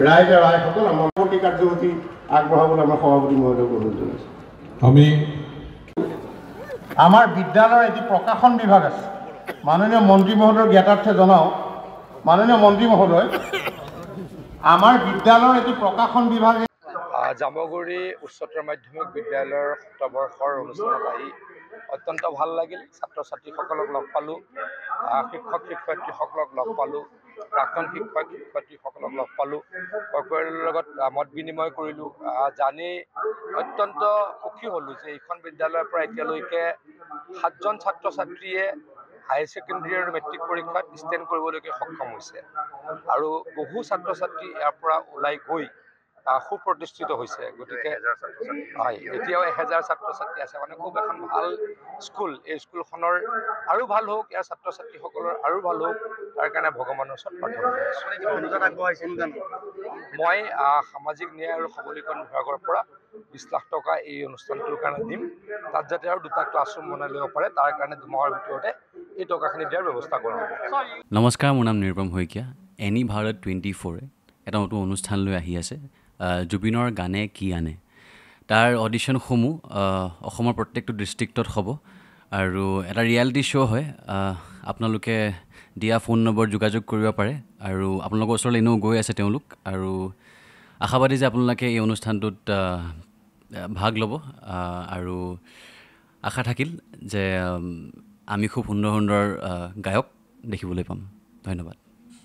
ৰাইজে ৰাইসকল আমাৰ পৰৱৰ্তী কাৰ্যসূচী আগবঢ়াবলৈ আমাৰ সভাপতি মহোদয়ক অনুৰোধ জনাইছোঁ। আমাৰ বিদ্যালয়ৰ এটি প্ৰকাশন বিভাগ আছে। মাননীয় মন্ত্ৰী মহোদয়ৰ জ্ঞাতাৰ্থে জনাওঁ, মাননীয় মন্ত্ৰী মহোদয়, আমাৰ বিদ্যালয়ৰ এটি প্ৰকাশন বিভাগ জামুগুৰি উচ্চতৰ মাধ্যমিক বিদ্যালয়ৰ শতবৰ্ষৰ অনুষ্ঠানত আহি অত্যন্ত ভাল লাগিল। ছাত্ৰ ছাত্ৰীসকলক লগ পালোঁ, শিক্ষক শিক্ষয়িত্ৰীসকলক লগ পালোঁ, প্ৰাক্তন শিক্ষক শিক্ষয়িত্ৰীসকলক লগ পালোঁ, সকলোৰে লগত মত বিনিময় কৰিলোঁ। জানি অত্যন্ত সুখী হ'লোঁ যে এইখন বিদ্যালয়ৰ পৰা এতিয়ালৈকে 7জন ছাত্ৰ ছাত্ৰীয়ে হায়াৰ ছেকেণ্ডেৰী আৰু মেট্ৰিক পৰীক্ষাত ষ্টেণ্ড কৰিবলৈকে সক্ষম হৈছে আৰু বহু ছাত্ৰ ছাত্ৰী ইয়াৰ পৰা ওলাই গৈ সুপ্ৰতিষ্ঠিত হৈছে। গতিকে হয়, এতিয়াও 1000 ছাত্ৰ ছাত্ৰী আছে, মানে খুব এখন ভাল স্কুল। এই স্কুলখনৰ আৰু ভাল হওক, ইয়াৰ ছাত্ৰ ছাত্ৰীসকলৰ আৰু ভাল হওক, তাৰ কাৰণে ভগৱানৰ ওচৰত প্ৰাৰ্থনা কৰিছোঁ। মই সামাজিক ন্যায় আৰু সবলীকৰণ বিভাগৰ পৰা 20 লাখ টকা এই অনুষ্ঠানটোৰ কাৰণে দিম। তাত যাতে আৰু 2টা ক্লাছৰুম বনাই ল'ব পাৰে, তাৰ কাৰণে 2 মাহৰ ভিতৰতে এই টকাখিনি দিয়াৰ ব্যৱস্থা কৰা হ'ব। নমস্কাৰ, মোৰ নাম নিৰুপম শইকীয়া। এনি ভাৰত 24 এটা নতুন অনুষ্ঠান লৈ আহি আছে, জুবিনৰ গানে কি আনে। তাৰ অডিশ্যনসমূহ অসমৰ প্ৰত্যেকটো ডিষ্ট্ৰিক্টত হ'ব আৰু এটা ৰিয়েলিটি শ্ব' হয়। আপোনালোকে দিয়া ফোন নম্বৰ যোগাযোগ কৰিব পাৰে আৰু আপোনালোকৰ ওচৰলৈ এনেও গৈ আছে তেওঁলোক, আৰু আশাবাদী যে আপোনালোকে এই অনুষ্ঠানটোত ভাগ ল'ব আৰু আশা থাকিল যে আমি খুব সুন্দৰ সুন্দৰ গায়ক দেখিবলৈ পাম। ধন্যবাদ।